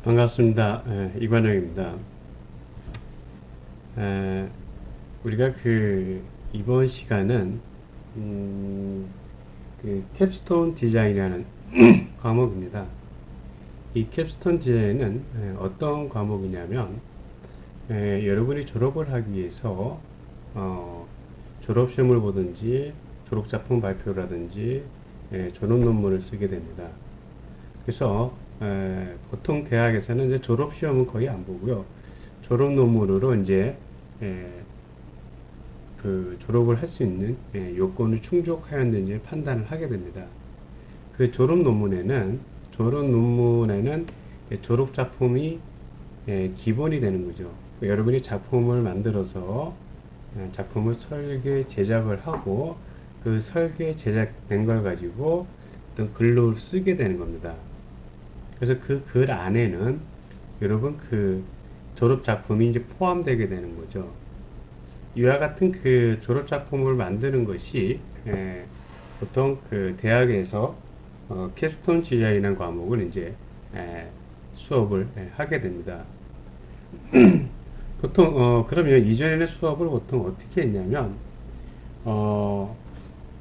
반갑습니다. 이관영입니다. 우리가 이번 시간은, 캡스톤 디자인이라는 과목입니다. 이 캡스톤 디자인은 어떤 과목이냐면, 여러분이 졸업을 하기 위해서, 졸업시험을 보든지, 졸업작품 발표라든지, 졸업 논문을 쓰게 됩니다. 그래서 보통 대학에서는 이제 졸업 시험은 거의 안 보고요. 졸업 논문으로 이제 에, 졸업을 할 수 있는 요건을 충족하였는지 판단을 하게 됩니다. 그 졸업 논문에는 졸업 작품이 기본이 되는 거죠. 여러분이 작품을 만들어서 작품을 설계 제작을 하고 그 설계 제작된 걸 가지고 어떤 글로 쓰게 되는 겁니다. 그래서 그 글 안에는 여러분 졸업 작품이 이제 포함되게 되는 거죠. 이와 같은 졸업 작품을 만드는 것이 보통 대학에서 캡스톤 디자인이라는 과목을 이제 수업을 하게 됩니다. 보통 그러면 이전에는 수업을 보통 어떻게 했냐면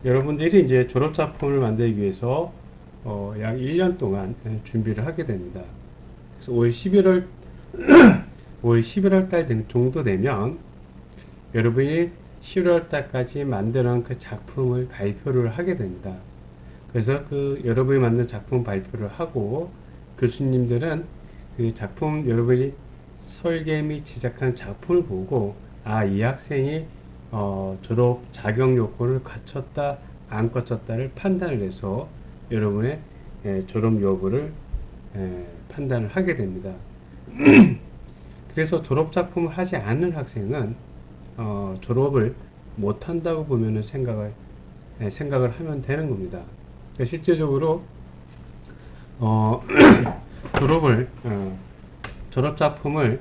여러분들이 이제 졸업 작품을 만들기 위해서 약 1년 동안 준비를 하게 됩니다. 그래서 올 11월 달 정도 되면 여러분이 11월 달까지 만들어 놓은 그 작품을 발표를 하게 됩니다. 그래서 여러분이 만든 작품 발표를 하고 교수님들은 그 작품 여러분이 설계 및 제작한 작품을 보고 이 학생이 졸업 자격 요건을 갖췄다 안 갖췄다를 판단을 해서 여러분의 졸업 여부를 판단을 하게 됩니다. 그래서 졸업 작품을 하지 않는 학생은 졸업을 못한다고 보면은 생각을 하면 되는 겁니다. 그러니까 실제적으로 졸업 작품을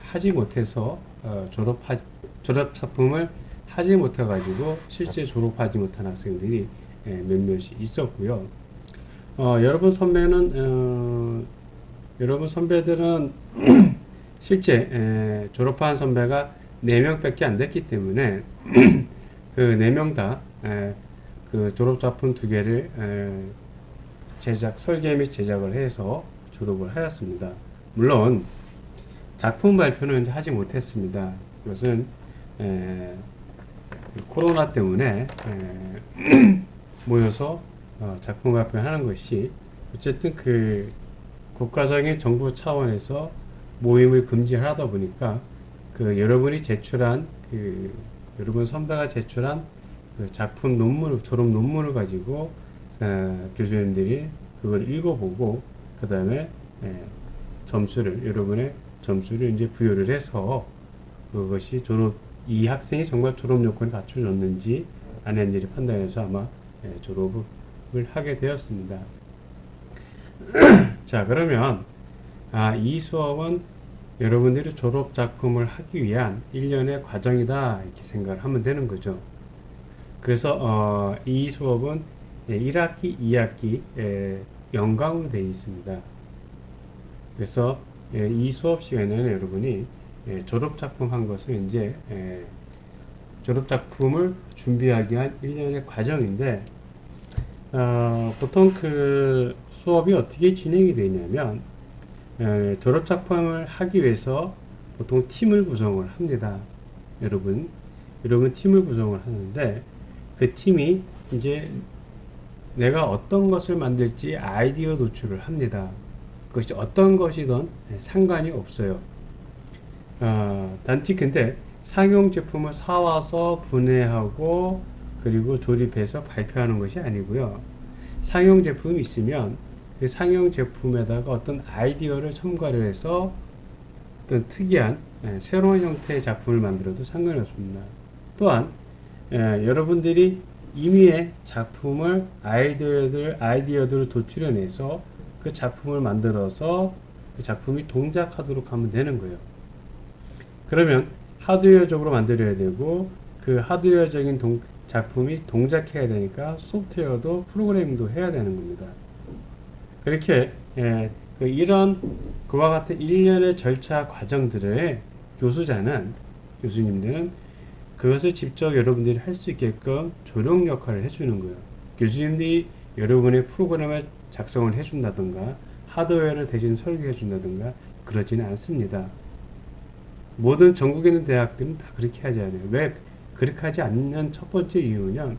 하지 못해서 졸업 작품을 하지 못해 가지고 실제 졸업하지 못한 학생들이 몇몇이 있었고요. 여러분 선배들은 실제 졸업한 선배가 4명밖에 안 됐기 때문에 그 4명 다 졸업작품 2개를 설계 및 제작을 해서 졸업을 하였습니다. 물론 작품 발표는 이제 하지 못했습니다. 이것은 코로나 때문에 모여서 작품 발표하는 것이 어쨌든 국가적인 정부 차원에서 모임을 금지하다 보니까 여러분이 제출한 여러분 선배가 제출한 작품 졸업 논문을 가지고 교수님들이 그걸 읽어보고 그 다음에 여러분의 점수를 이제 부여를 해서 그것이 이 학생이 정말 졸업 요건을 갖춰줬는지 안 했는지를 판단해서 아마 졸업을 하게 되었습니다. 자, 그러면 이 수업은 여러분들이 졸업 작품을 하기 위한 1년의 과정이다 이렇게 생각을 하면 되는 거죠. 그래서 이 수업은 1학기, 2학기 연강으로 되어 있습니다. 그래서 이 수업 시간에는 여러분이 졸업 작품 한 것은 이제 졸업 작품을 준비하기 위한 1년의 과정인데 보통 수업이 어떻게 진행이 되냐면 졸업 작품을 하기 위해서 보통 팀을 구성을 합니다. 여러분 팀을 구성을 하는데 그 팀이 이제 내가 어떤 것을 만들지 아이디어 도출을 합니다. 그것이 어떤 것이든 상관이 없어요. 단지 근데 상용 제품을 사와서 분해하고 그리고 조립해서 발표하는 것이 아니고요. 상용 제품이 있으면 그 상용 제품에다가 어떤 아이디어를 첨가를 해서 어떤 특이한 새로운 형태의 작품을 만들어도 상관이 없습니다. 또한 여러분들이 임의의 작품을 아이디어들을 도출해내서 그 작품을 만들어서 그 작품이 동작하도록 하면 되는 거예요. 그러면 하드웨어적으로 만들어야 되고 그 하드웨어적인 작품이 동작해야 되니까 소프트웨어도 프로그래밍도 해야 되는 겁니다. 그렇게 이런 그와 같은 일련의 절차 과정들을 교수님들은 그것을 직접 여러분들이 할 수 있게끔 조력 역할을 해주는 거예요. 교수님들이 여러분의 프로그램을 작성을 해준다든가 하드웨어를 대신 설계해 준다든가 그러지는 않습니다. 모든 전국에 있는 대학들은 다 그렇게 하지 않아요. 왜 그렇게 하지 않는 첫 번째 이유는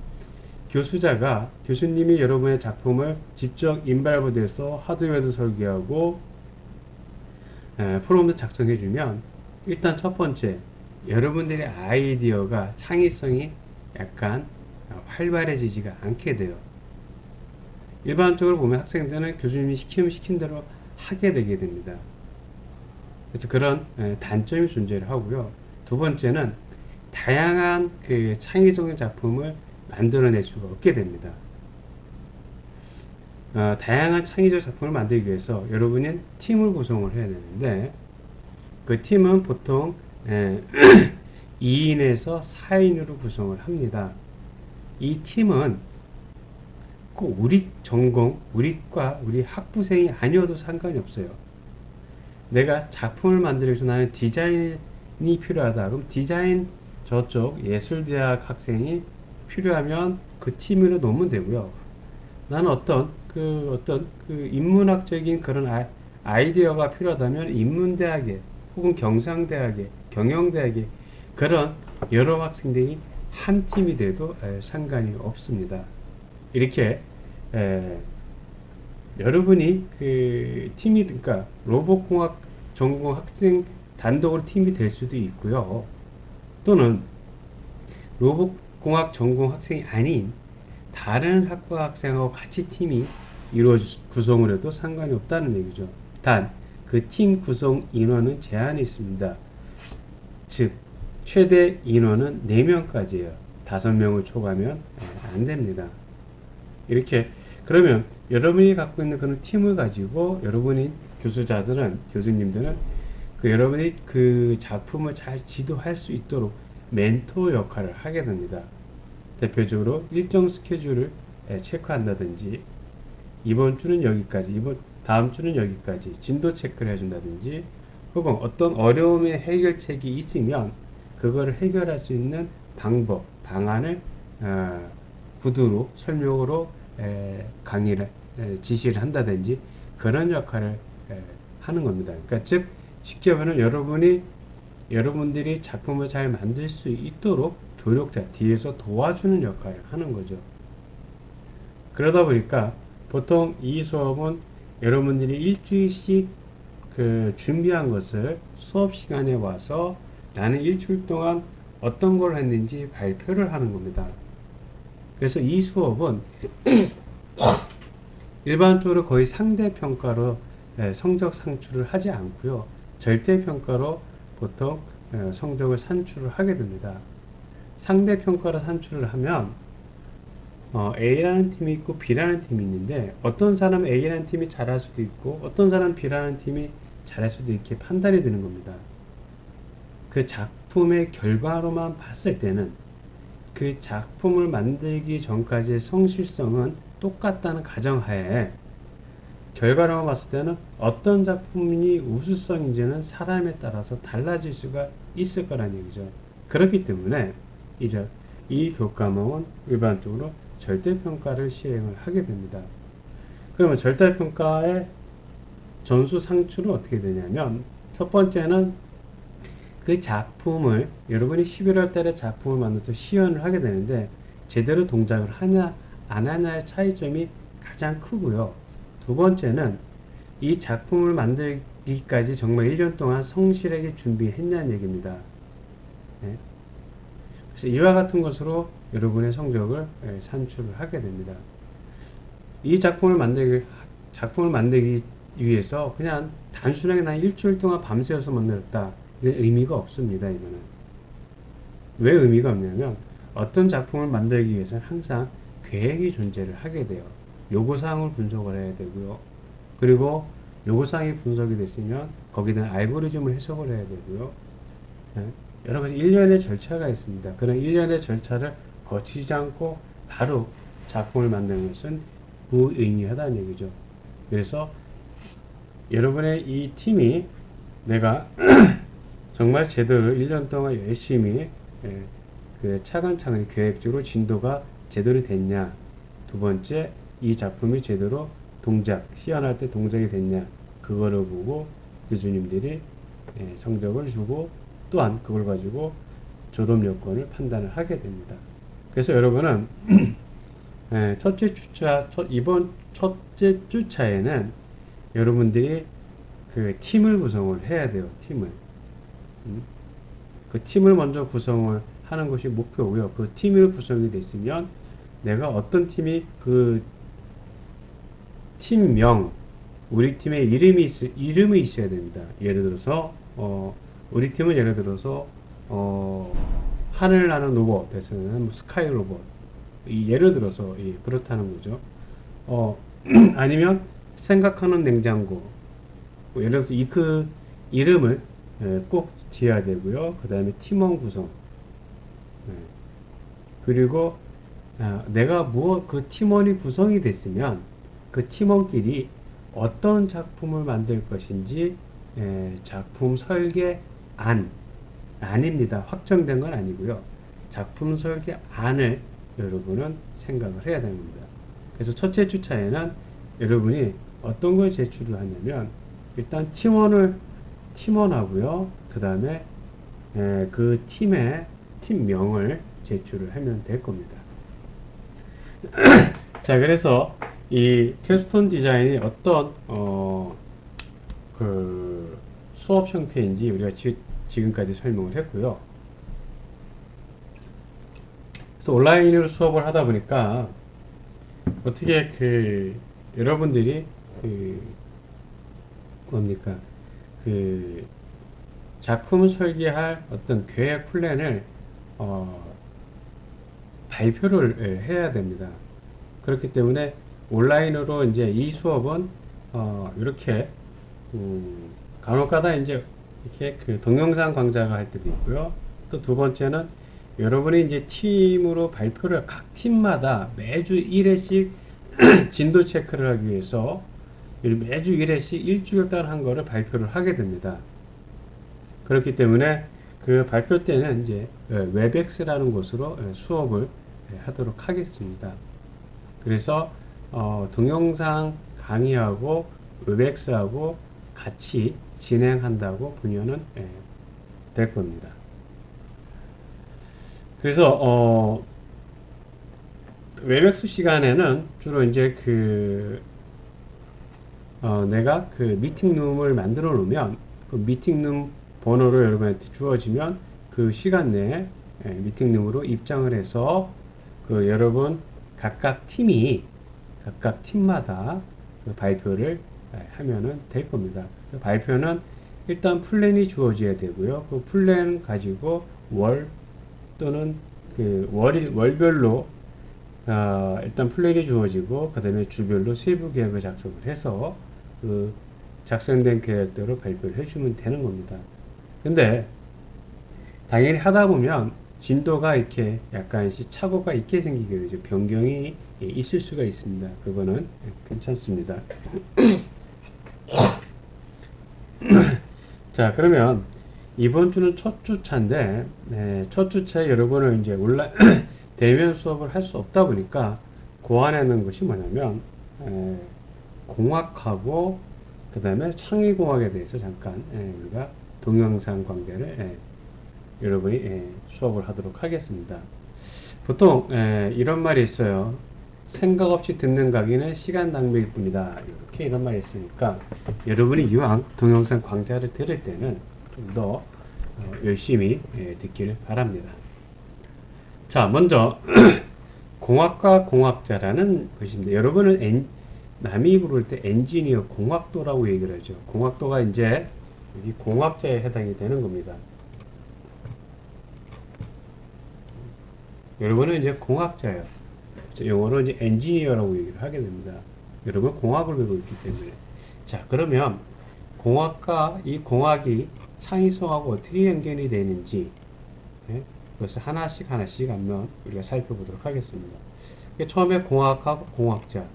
교수님이 여러분의 작품을 직접 인발부돼서 하드웨어도 설계하고 프로그램도 작성해 주면 일단 첫 번째 여러분들의 아이디어가 창의성이 약간 활발해지지가 않게 돼요. 일반적으로 보면 학생들은 교수님이 시킨 대로 하게 되게 됩니다. 그래서 그런 단점이 존재를 하고요. 두 번째는 다양한 그 창의적인 작품을 만들어낼 수가 없게 됩니다. 다양한 창의적 작품을 만들기 위해서 여러분은 팀을 구성을 해야 되는데 그 팀은 보통 2인에서 4인으로 구성을 합니다. 이 팀은 꼭 우리 전공, 우리과, 우리 학부생이 아니어도 상관이 없어요. 내가 작품을 만들기 위해서 나는 디자인이 필요하다. 그럼 디자인 저쪽 예술대학 학생이 필요하면 그 팀으로 놓으면 되고요. 나는 어떤 인문학적인 그런 아이디어가 필요하다면 인문대학에 혹은 경상대학에 경영대학에 그런 여러 학생들이 한 팀이 돼도 상관이 없습니다. 이렇게 여러분이 그 팀이 그러니까 로봇공학 전공 학생 단독으로 팀이 될 수도 있고요. 또는 로봇공학 전공 학생이 아닌 다른 학과 학생하고 같이 팀이 구성을 해도 상관이 없다는 얘기죠. 단 그 팀 구성 인원은 제한이 있습니다. 즉 최대 인원은 4명까지예요. 5명을 초과하면 안 됩니다. 이렇게 그러면 여러분이 갖고 있는 그런 팀을 가지고 여러분이 교수님들은 여러분이 그 작품을 잘 지도할 수 있도록 멘토 역할을 하게 됩니다. 대표적으로 일정 스케줄을 체크한다든지 이번 주는 여기까지, 다음 주는 여기까지 진도 체크를 해준다든지 혹은 어떤 어려움의 해결책이 있으면 그걸 해결할 수 있는 방법, 방안을 구두로 설명으로 강의를 지시를 한다든지 그런 역할을 하는 겁니다. 그러니까 즉 쉽게 말하면 여러분들이 작품을 잘 만들 수 있도록 조력자 뒤에서 도와주는 역할을 하는 거죠. 그러다 보니까 보통 이 수업은 여러분들이 일주일씩 준비한 것을 수업 시간에 와서 나는 일주일 동안 어떤 걸 했는지 발표를 하는 겁니다. 그래서 이 수업은 일반적으로 거의 상대평가로 성적 산출을 하지 않고요. 절대평가로 보통 성적을 산출을 하게 됩니다. 상대평가로 산출을 하면 A라는 팀이 있고 B라는 팀이 있는데 어떤 사람은 A라는 팀이 잘할 수도 있고 어떤 사람은 B라는 팀이 잘할 수도 있게 판단이 되는 겁니다. 그 작품의 결과로만 봤을 때는 그 작품을 만들기 전까지의 성실성은 똑같다는 가정하에 결과로만 봤을 때는 어떤 작품이 우수성인지는 사람에 따라서 달라질 수가 있을 거란 얘기죠. 그렇기 때문에 이제 이 교과목은 일반적으로 절대평가를 시행을 하게 됩니다. 그러면 절대평가의 점수 상출은 어떻게 되냐면 첫 번째는 그 작품을 여러분이 11월 달에 작품을 만들어서 시연을 하게 되는데 제대로 동작을 하냐 안 하냐의 차이점이 가장 크고요. 두 번째는 이 작품을 만들기까지 정말 1년 동안 성실하게 준비했냐는 얘기입니다. 네. 그래서 이와 같은 것으로 여러분의 성적을 산출을 하게 됩니다. 이 작품을 만들기 위해서 그냥 단순하게 난 일주일 동안 밤새워서 만들었다. 이건 의미가 없습니다. 이거는. 왜 의미가 없냐면 어떤 작품을 만들기 위해서는 항상 계획이 존재를 하게 돼요. 요구사항을 분석을 해야 되고요. 그리고 요구사항이 분석이 됐으면 거기에 대한 알고리즘을 해석을 해야 되고요. 여러 가지 일련의 절차가 있습니다. 그런 일련의 절차를 거치지 않고 바로 작품을 만드는 것은 무의미하다는 얘기죠. 그래서 여러분의 이 팀이 내가 정말 제대로 1년 동안 열심히 그 차근차근 계획적으로 진도가 제대로 됐냐. 두 번째, 이 작품이 제대로 시연할 때 동작이 됐냐. 그거를 보고 교수님들이 성적을 주고 또한 그걸 가지고 졸업 여건을 판단을 하게 됩니다. 그래서 여러분은 이번 첫째 주차에는 여러분들이 그 팀을 구성을 해야 돼요. 팀을. 그 팀을 먼저 구성을 하는 것이 목표고요. 그 팀이 구성이 됐으면 내가 어떤 팀이 그 팀명, 우리 팀의 이름이 있어야 됩니다. 예를 들어서, 우리 팀은 예를 들어서, 하늘 나는 로봇에서는 뭐 스카이 로봇. 예를 들어서, 그렇다는 거죠. 아니면 생각하는 냉장고. 뭐 예를 들어서 그 이름을 꼭 지어야 되고요. 그 다음에 팀원 구성. 그리고 내가 그 팀원이 구성이 됐으면 그 팀원끼리 어떤 작품을 만들 것인지 작품 설계 안입니다. 확정된 건 아니고요. 작품 설계 안을 여러분은 생각을 해야 됩니다. 그래서 첫째 주차에는 여러분이 어떤 걸 제출을 하냐면 일단 팀원하고요. 그 다음에 그 팀의 팀명을 제출을 하면 될 겁니다. 자, 그래서 이 캡스톤 디자인이 어떤 그 수업 형태인지 우리가 지금까지 설명을 했고요. 그래서 온라인으로 수업을 하다 보니까 어떻게 그 여러분들이 그 작품 설계할 어떤 계획 플랜을 발표를 해야 됩니다. 그렇기 때문에 온라인으로 이제 이 수업은 이렇게 간혹가다 이제 이렇게 그 동영상 강좌가 할 때도 있고요. 또 두 번째는 여러분이 이제 팀으로 발표를 각 팀마다 매주 1회씩 진도 체크를 하기 위해서 매주 1회씩 일주일 동안 한 거를 발표를 하게 됩니다. 그렇기 때문에 그 발표 때는 이제 웹엑스라는 곳으로 수업을 하도록 하겠습니다. 그래서 동영상 강의하고 웹엑스하고 같이 진행한다고 보면은 될 겁니다. 그래서 웹엑스 시간에는 주로 이제 내가 그 미팅룸을 만들어 놓으면 그 미팅룸 번호를 여러분한테 주어지면 그 시간 내에 미팅룸으로 입장을 해서 그 여러분 각각 팀마다 그 발표를 하면은 될 겁니다. 그 발표는 일단 플랜이 주어져야 되고요. 그 플랜 가지고 월 또는 그 월별로 일단 플랜이 주어지고 그 다음에 주별로 세부 계획을 작성을 해서 그 작성된 계획대로 발표를 해주면 되는 겁니다. 근데 당연히 하다 보면 진도가 이렇게 약간씩 착오가 있게 생기게 되죠. 변경이 있을 수가 있습니다. 그거는 괜찮습니다. 자, 그러면 이번 주는 첫 주차인데 첫 주차에 여러분은 이제 대면 수업을 할 수 없다 보니까 고안하는 것이 뭐냐면 공학하고 그 다음에 창의공학에 대해서 잠깐 우리가 동영상 강좌를 여러분이 수업을 하도록 하겠습니다. 보통 이런 말이 있어요. 생각 없이 듣는 강의는 시간 낭비일 뿐이다. 이렇게 이런 말이 있으니까 여러분이 이왕 동영상 강좌를 들을 때는 좀 더 열심히 듣기를 바랍니다. 자, 먼저 공학과 공학자라는 것인데 여러분은 남이 부를 때 엔지니어 공학도라고 얘기를 하죠. 공학도가 이제 여기 공학자에 해당이 되는 겁니다. 여러분은 이제 공학자예요. 영어로 이제 엔지니어라고 얘기를 하게 됩니다. 여러분 공학을 배우고 있기 때문에. 자, 그러면 공학과 이 공학이 창의성하고 어떻게 연결이 되는지 그것을 하나씩 한번 우리가 살펴보도록 하겠습니다. 처음에 공학하고 공학자.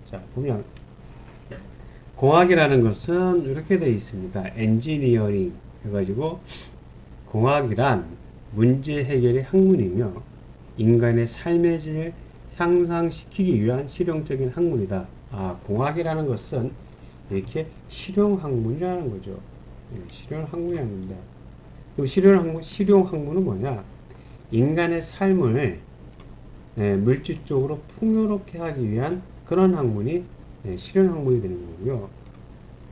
자, 보면 공학이라는 것은 이렇게 되어 있습니다. 엔지니어링 해가지고 공학이란 문제 해결의 학문이며 인간의 삶의 질 향상시키기 위한 실용적인 학문이다. 공학이라는 것은 이렇게 실용 학문이라는 거죠. 실용 학문이라는 겁니다. 실용 학문은 뭐냐? 인간의 삶을 물질적으로 풍요롭게 하기 위한 그런 학문이 실용 학문이 되는 거고요.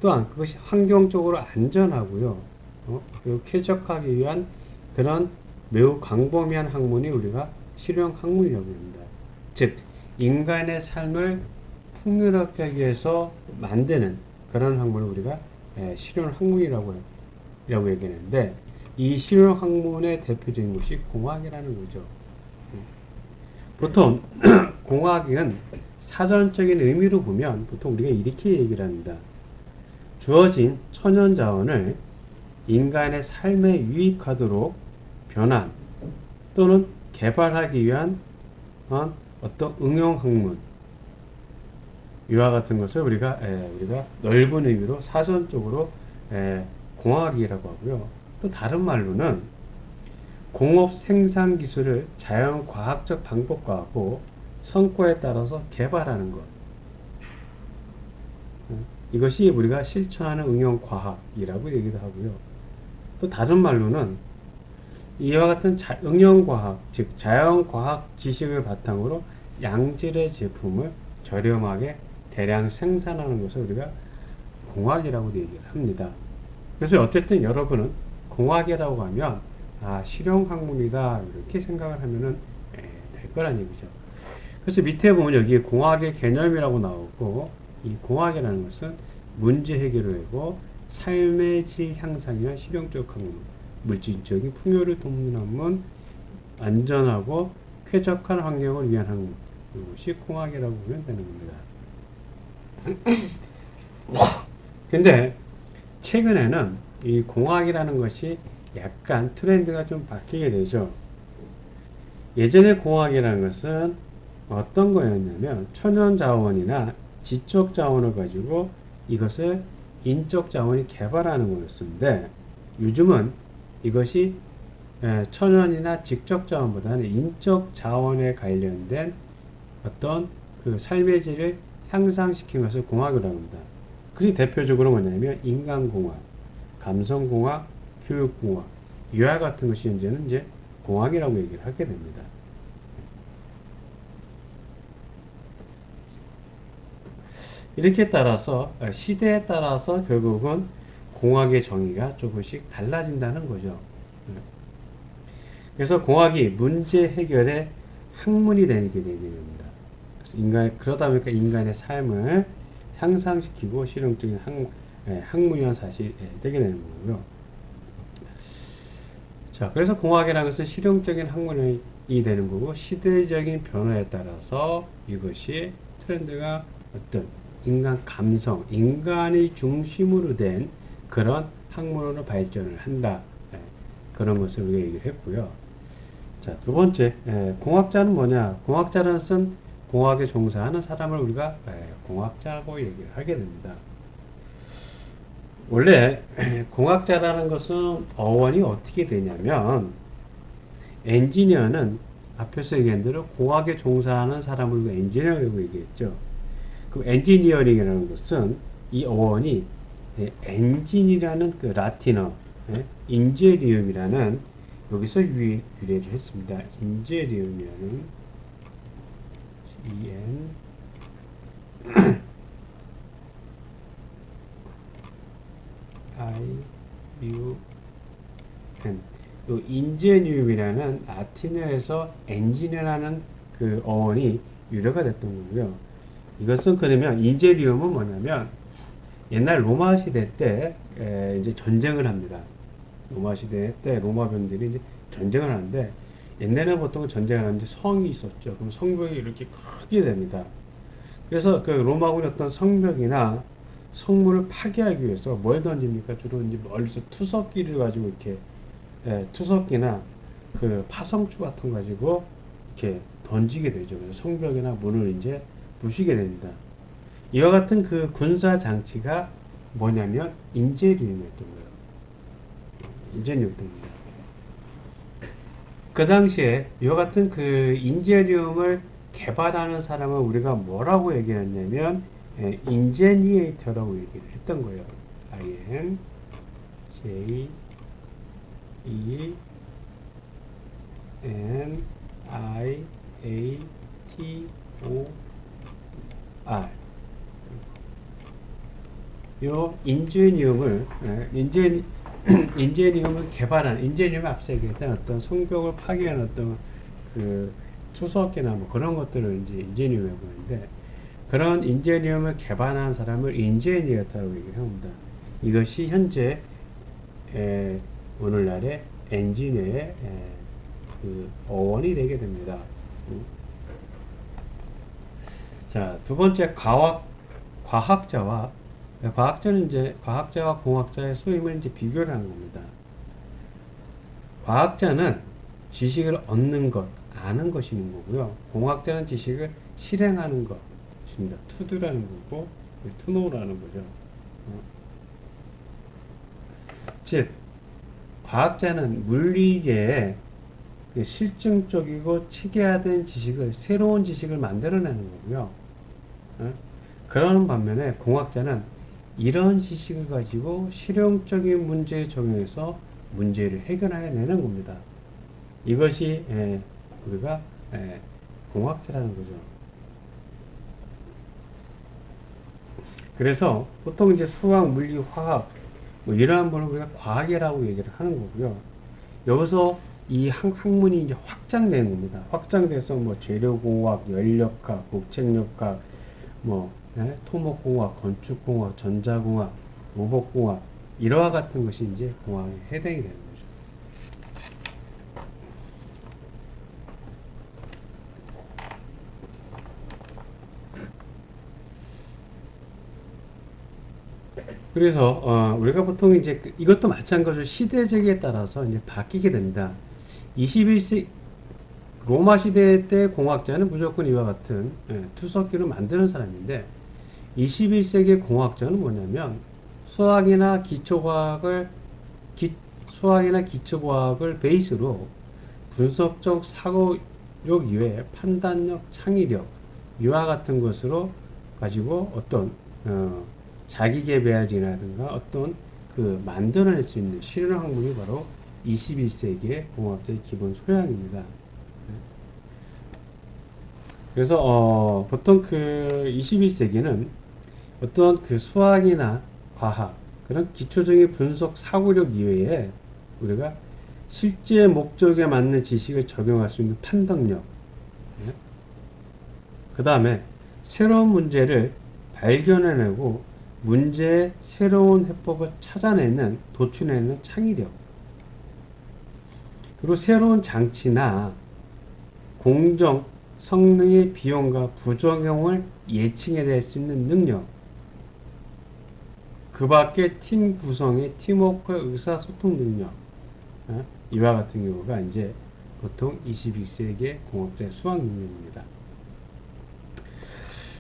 또한 그것이 환경적으로 안전하고요. 그리고 쾌적하기 위한 그런 매우 광범위한 학문이 우리가 실용 학문이라고 합니다. 즉, 인간의 삶을 풍요롭게 하기 위해서 만드는 그런 학문을 우리가 실용 학문이라고 얘기하는데, 이 실용 학문의 대표적인 것이 공학이라는 거죠. 보통 공학은 사전적인 의미로 보면 보통 우리가 이렇게 얘기를 합니다. 주어진 천연 자원을 인간의 삶에 유익하도록 변환 또는 개발하기 위한 어떤 응용 학문, 이와 같은 것을 우리가 넓은 의미로 사전적으로 공학이라고 하고요. 또 다른 말로는 공업 생산 기술을 자연 과학적 방법과 하고 성과에 따라서 개발하는 것. 이것이 우리가 실천하는 응용 과학이라고 얘기도 하고요. 또 다른 말로는 이와 같은 응용 과학, 즉 자연 과학 지식을 바탕으로 양질의 제품을 저렴하게 대량 생산하는 것을 우리가 공학이라고 얘기를 합니다. 그래서 어쨌든 여러분은 공학이라고 하면 실용 학문이다 이렇게 생각을 하면은 될 거란 얘기죠. 그래서 밑에 보면 여기 공학의 개념이라고 나오고, 이 공학이라는 것은 문제 해결을 하고 삶의 질 향상에 위한 실용적 학문, 물질적인 풍요를 돕는 학문, 안전하고 쾌적한 환경을 위한 학문, 이것이 공학이라고 보면 되는 겁니다. 근데 최근에는 이 공학이라는 것이 약간 트렌드가 좀 바뀌게 되죠. 예전에 공학이라는 것은 어떤 거였냐면 천연 자원이나 지적 자원을 가지고 이것을 인적 자원이 개발하는 거였는데, 요즘은 이것이 천연이나 직접 자원보다는 인적 자원에 관련된 어떤 그 삶의 질을 향상시킨 것을 공학이라고 합니다. 그게 대표적으로 뭐냐면 인간공학, 감성공학, 교육공학, 이와 같은 것이 현재는 이제 공학이라고 얘기를 하게 됩니다. 이렇게 따라서 시대에 따라서 결국은 공학의 정의가 조금씩 달라진다는 거죠. 그래서 공학이 문제 해결의 학문이 되게 되는 겁니다. 그래서 그러다 보니까 인간의 삶을 향상시키고 실용적인 학문이라는 사실이 되게 되는 거고요. 자, 그래서 공학이라는 것은 실용적인 학문이 되는 거고, 시대적인 변화에 따라서 이것이 트렌드가 어떤 인간 감성, 인간의 중심으로 된 그런 학문으로 발전을 한다. 그런 것을 우리가 얘기를 했고요. 자, 두 번째, 공학자는 뭐냐? 공학자라는 것은 공학에 종사하는 사람을 우리가 공학자라고 얘기를 하게 됩니다. 원래 공학자라는 것은 어원이 어떻게 되냐면, 엔지니어는 앞에서 얘기한 대로 공학에 종사하는 사람을 우리가 엔지니어라고 얘기했죠. 그 엔지니어링이라는 것은 이 어원이 엔진이라는 그 라틴어 인제리움이라는 여기서 유래를 했습니다. 인제리움이라는 EN IUM, 이 인제리움이라는 라틴어에서 엔지니어라는 그 어원이 유래가 됐던 거고요. 이것은 그러면 인제리움은 뭐냐면 옛날 로마 시대 때 이제 전쟁을 합니다. 로마 시대 때 로마병들이 이제 전쟁을 하는데, 옛날에는 보통 전쟁을 하는데 성이 있었죠. 그럼 성벽이 이렇게 크게 됩니다. 그래서 그 로마군의 어떤 성벽이나 성문을 파괴하기 위해서 뭘 던집니까? 주로 이제 멀리서 투석기를 가지고 이렇게 투석기나 그 파성추 같은 거 가지고 이렇게 던지게 되죠. 그래서 성벽이나 문을 이제 부시게 됩니다. 이와 같은 그 군사 장치가 뭐냐면 인재리움이었던 거예요. 인재리움이었던 겁니다. 그 당시에 이와 같은 그 인재리움을 개발하는 사람을 우리가 뭐라고 얘기했냐면 인제니에이터라고 얘기를 했던 거예요. IN J E N I A T O R. 요 인제니움을 인제니움을 개발한 인제니움에 앞서 얘기했던 어떤 성벽을 파괴한 어떤 그 투석기나 뭐 그런 것들을 이제 인제니움이라고 하는데, 그런 인제니움을 개발한 사람을 인제니어라고 얘기를 합니다. 이것이 현재 오늘날의 엔지니어의 그 어원이 되게 됩니다. 자, 두 번째 과학자와 과학자는 이제 과학자와 공학자의 소임을 이제 비교를 하는 겁니다. 과학자는 지식을 얻는 것, 아는 것이 있는 거고요. 공학자는 지식을 실행하는 것입니다. 투두라는 거고, 투노라는 거죠. 즉, 과학자는 물리계에 실증적이고 체계화된 지식을, 새로운 지식을 만들어내는 거고요. 그러는 반면에 공학자는 이런 지식을 가지고 실용적인 문제에 적용해서 문제를 해결해내는 겁니다. 이것이 우리가 공학자라는 거죠. 그래서 보통 이제 수학, 물리, 화학 뭐 이러한 거를 우리가 과학이라고 얘기를 하는 거고요. 여기서 이 학문이 이제 확장되는 겁니다. 확장돼서 뭐 재료공학, 연력학, 국책력학, 뭐 토목공학, 건축공학, 전자공학, 로봇공학 이러한 같은 것이 이제 공학에 해당이 되는 거죠. 그래서 우리가 보통 이제 이것도 마찬가지로 시대적에 따라서 이제 바뀌게 됩니다. 21세기 로마 시대 때 공학자는 무조건 이와 같은 투석기를 만드는 사람인데, 21세기 공학자는 뭐냐면 수학이나 기초과학을 베이스로 분석적 사고력 이외에 판단력, 창의력 이와 같은 것으로 가지고 어떤 자기계발이라든가 어떤 그 만들어낼 수 있는 실현 학문이 바로 21세기의 공학자의 기본 소양입니다. 그래서 보통 그 21세기는 어떤 그 수학이나 과학 그런 기초적인 분석 사고력 이외에 우리가 실제 목적에 맞는 지식을 적용할 수 있는 판단력, 그 다음에 새로운 문제를 발견해내고 문제의 새로운 해법을 찾아내는, 도출해내는 창의력, 그리고 새로운 장치나 공정, 성능의 비용과 부작용을 예측해낼 수 있는 능력, 그 밖에 팀 구성의 팀워크와 의사소통 능력, 이와 같은 경우가 이제 보통 21세기의 공학자의 수학 능력입니다.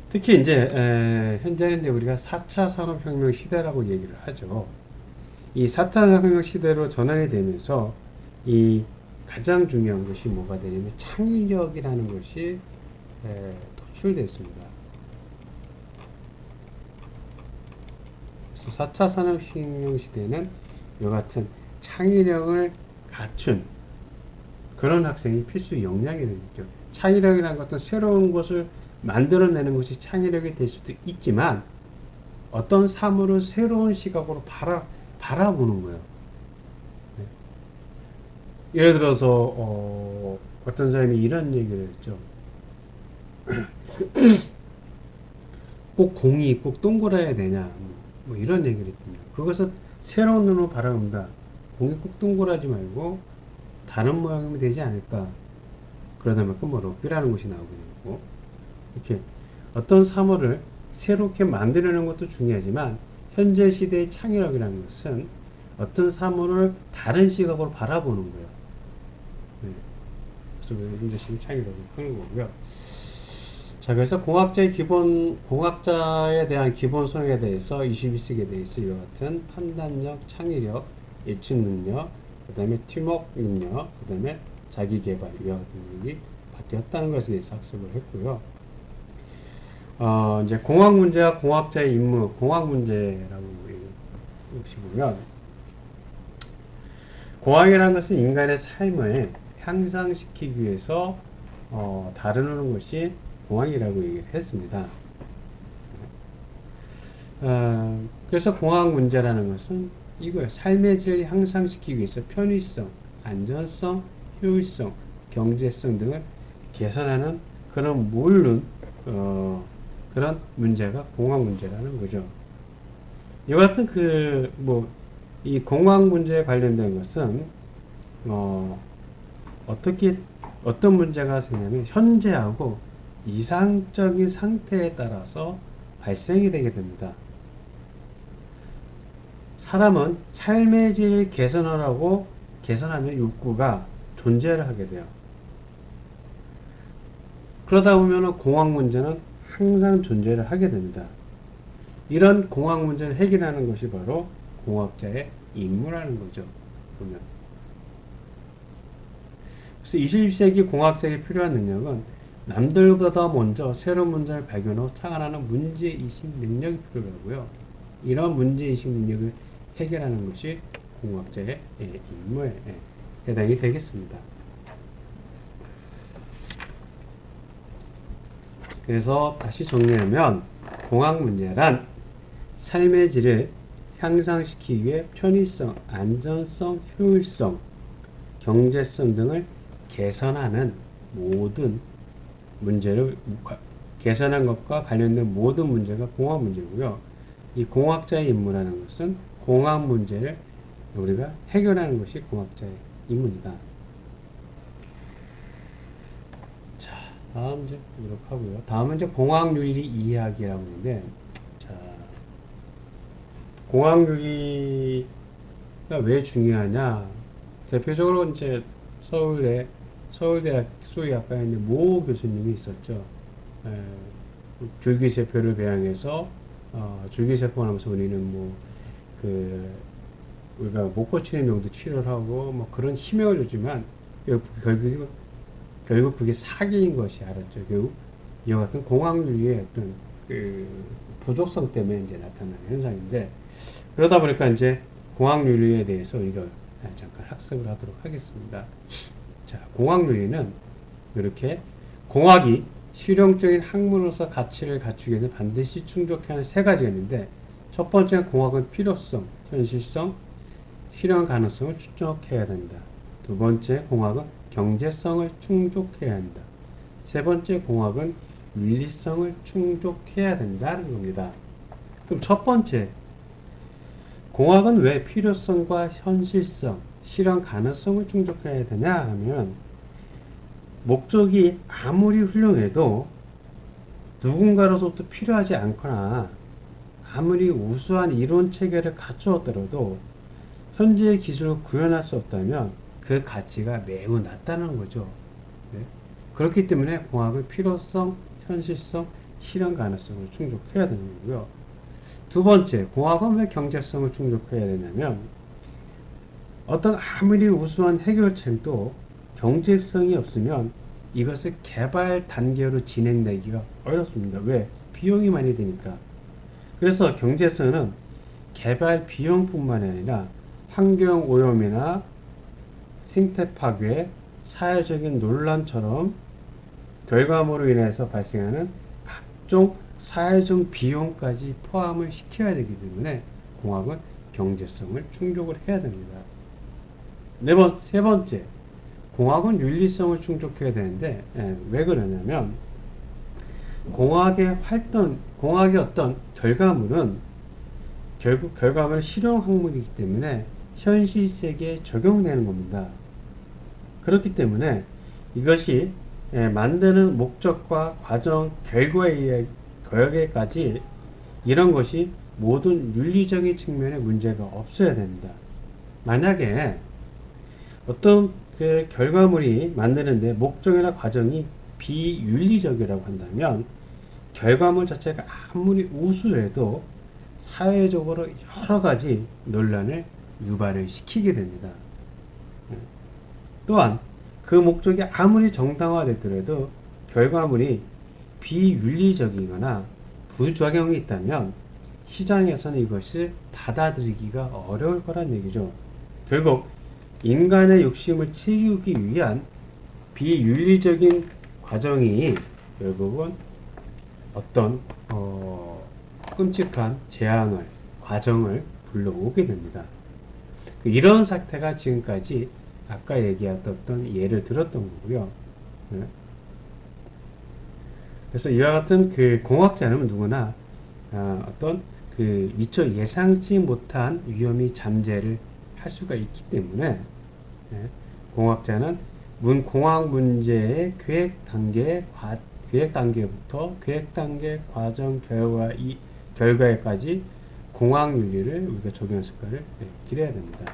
특히 이제 현재는 이제 우리가 4차 산업혁명 시대라고 얘기를 하죠. 이 4차 산업혁명 시대로 전환이 되면서 이 가장 중요한 것이 뭐가 되냐면 창의력이라는 것이 도출됐습니다. 그래서 4차 산업혁명 시대는 이와 같은 창의력을 갖춘 그런 학생이 필수 역량이 되겠죠. 창의력이라는 것은 새로운 것을 만들어내는 것이 창의력이 될 수도 있지만 어떤 사물을 새로운 시각으로 바라보는 거예요. 예를 들어서 어떤 사람이 이런 얘기를 했죠. 꼭 공이 꼭 동그라야 되냐, 뭐 이런 얘기를 했습니다. 그것을 새로운 눈으로 바라봅니다. 공이 꼭 동그라지 말고 다른 모양이면 되지 않을까. 그러다 보니까 뭐 럭비라는 것이 나오게 되고, 이렇게 어떤 사물을 새롭게 만들려는 것도 중요하지만 현재 시대의 창의력이라는 것은 어떤 사물을 다른 시각으로 바라보는 거예요. 그래서 현재 시대 창의력을 하는 거고요. 자, 그래서 공학자에 대한 기본 소양에 대해서 21세기에 대해서 이와 같은 판단력, 창의력, 예측 능력, 그 다음에 팀워크 능력, 그 다음에 자기 개발, 이와 같은 능력이 바뀌었다는 것에 대해서 학습을 했고요. 이제 공학 문제와 공학자의 임무, 공학 문제라고 보시면, 공학이라는 것은 인간의 삶을 향상시키기 위해서 다루는 것이 공학이라고 얘기를 했습니다. 그래서 공학 문제라는 것은 이거예요. 삶의 질을 향상시키기 위해서 편의성, 안전성, 효율성, 경제성 등을 개선하는 그런 그런 문제가 공학 문제라는 거죠. 이와 같은 이 공학 문제에 관련된 것은 어떤 문제가 생기냐면 현재하고 이상적인 상태에 따라서 발생이 되게 됩니다. 사람은 삶의 질을 개선하는 욕구가 존재를 하게 돼요. 그러다 보면 공학 문제는 항상 존재를 하게 됩니다. 이런 공학 문제를 해결하는 것이 바로 공학자의 임무라는 거죠. 보면. 그래서 21세기 공학자에게 필요한 능력은 남들보다 먼저 새로운 문제를 발견하고 창안하는 문제의식 능력이 필요하고요. 이런 문제의식 능력을 해결하는 것이 공학자의 임무에 해당이 되겠습니다. 그래서 다시 정리하면 공학 문제란 삶의 질을 향상시키기 위해 편의성, 안전성, 효율성, 경제성 등을 개선하는 모든 문제를 개선한 것과 관련된 모든 문제가 공학 문제고요. 이 공학자의 임무라는 것은 공학 문제를 우리가 해결하는 것이 공학자의 임무입니다. 자, 다음 이제 보도록 하고요. 다음은 이제 공학윤리 이해하기라고 하는데, 자, 공학윤리가 왜 중요하냐? 대표적으로 이제 서울대학 수의학과에 있는 모 교수님이 있었죠. 줄기세포를 배양해서 줄기세포가 나면서 우리는 우리가 못 고치는 병도 치료를 하고 그런 희명을 주지만 결국 그게 사기인 것이 알았죠. 결국 이와 같은 공학윤리의 어떤 부족성 때문에 이제 나타나는 현상인데, 그러다 보니까 이제 공학윤리에 대해서 이걸 잠깐 학습을 하도록 하겠습니다. 자, 공학윤리는 이렇게 공학이 실용적인 학문으로서 가치를 갖추기 위해서 반드시 충족해야 하는 세 가지가 있는데, 첫 번째는 공학은 필요성, 현실성, 실현 가능성을 충족해야 된다. 두 번째 공학은 경제성을 충족해야 한다. 세 번째 공학은 윤리성을 충족해야 된다는 겁니다. 그럼 첫 번째, 공학은 왜 필요성과 현실성, 실현 가능성을 충족해야 되냐 하면, 목적이 아무리 훌륭해도 누군가로서부터 필요하지 않거나 아무리 우수한 이론 체계를 갖추었더라도 현재의 기술을 구현할 수 없다면 그 가치가 매우 낮다는 거죠. 네? 그렇기 때문에 공학은 필요성, 현실성, 실현 가능성을 충족해야 되는 거고요. 두 번째, 공학은 왜 경제성을 충족해야 되냐면, 어떤 아무리 우수한 해결책도 경제성이 없으면 이것을 개발 단계로 진행되기가 어렵습니다. 왜? 비용이 많이 드니까. 그래서 경제성은 개발 비용뿐만 아니라 환경 오염이나 생태 파괴, 사회적인 논란처럼 결과물로 인해서 발생하는 각종 사회적 비용까지 포함을 시켜야 되기 때문에 공학은 경제성을 충족을 해야 됩니다. 세 번째, 공학은 윤리성을 충족해야 되는데, 왜 그러냐면, 공학의 어떤 결과물은 결국 결과물은 실용 학문이기 때문에 현실 세계에 적용되는 겁니다. 그렇기 때문에 이것이 만드는 목적과 과정, 결과에 거기까지 이런 것이 모든 윤리적인 측면에 문제가 없어야 됩니다. 만약에 어떤 그 결과물이 만드는데 목적이나 과정이 비윤리적이라고 한다면 결과물 자체가 아무리 우수해도 사회적으로 여러 가지 논란을 유발을 시키게 됩니다. 또한 그 목적이 아무리 정당화됐더라도 결과물이 비윤리적이거나 부작용이 있다면 시장에서는 이것을 받아들이기가 어려울 거란 얘기죠. 결국 인간의 욕심을 채우기 위한 비윤리적인 과정이 결국은 어떤 끔찍한 재앙을 과정을 불러오게 됩니다. 이런 사태가 지금까지 아까 얘기했던 예를 들었던 거고요. 네. 그래서 이와 같은 그 공학자는 누구나 어떤 그 미처 예상치 못한 위험이 잠재를 할 수가 있기 때문에 공학자는 공학 문제의 계획 단계부터 계획 단계 과정 결과에까지 공학 윤리를 우리가 적용할 습관을 기려야 됩니다.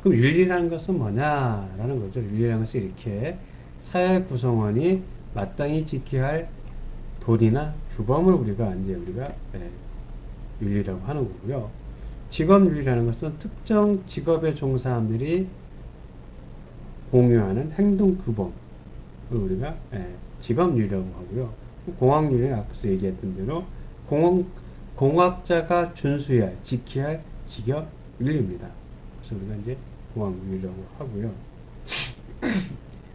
그럼 윤리라는 것은 뭐냐라는 거죠. 윤리라는 것은 이렇게 사회 구성원이 마땅히 지켜야 할 도리나 규범을 우리가 윤리라고 하는 거고요. 직업 윤리라는 것은 특정 직업의 종사자들이 공유하는 행동 규범을 우리가 직업 윤리라고 하고요. 공학 윤리는 앞서 얘기했던 대로 공학자가 준수해야 할, 지켜야 할 직업 윤리입니다. 그래서 우리가 이제 공학 윤리라고 하고요.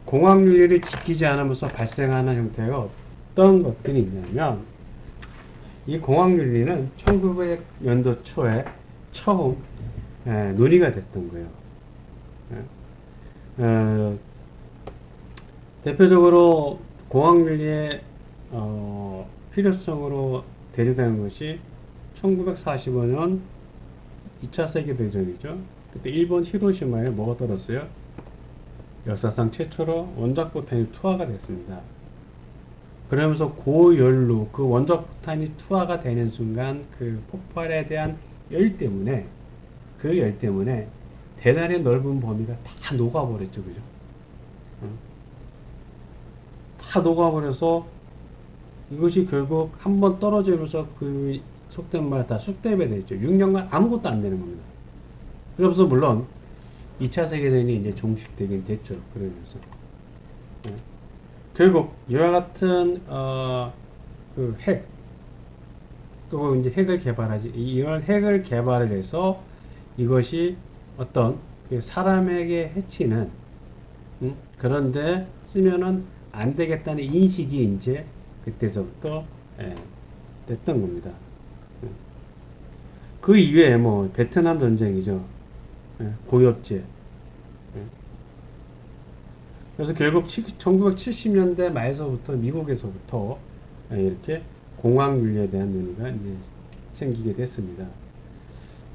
공학 윤리를 지키지 않으면서 발생하는 형태가 어떤 것들이 있냐면 이 공학 윤리는 1900년도 초에 처음 논의가 됐던 거예요. 대표적으로 공학 윤리의 필요성으로 대조되는 것이 1945년 2차 세계대전이죠. 그때 일본 히로시마에 뭐가 떨었어요? 역사상 최초로 원자폭탄이 투하가 됐습니다. 그러면서 고열로 그 원자폭탄이 투하가 되는 순간 그 폭발에 대한 열 때문에 대단히 넓은 범위가 다 녹아버렸죠. 그죠? 다 녹아버려서 이것이 결국 한번 떨어지면서 그 속된 말 다 쑥대배 됐죠. 6년간 아무것도 안 되는 겁니다. 그러면서 물론 2차 세계대전이 이제 종식되긴 됐죠. 그러면서 결국 이와 같은 그 핵, 또 이제 핵을 개발하지 이런 핵을 개발을 해서 이것이 어떤 그 사람에게 해치는 그런데 쓰면은 안 되겠다는 인식이 이제 그때서부터 됐던 겁니다. 그 이외에 뭐 베트남 전쟁이죠. 고엽제. 그래서 결국 1970년대 말서부터 미국에서부터 이렇게 공학윤리에 대한 논의가 이제 생기게 됐습니다.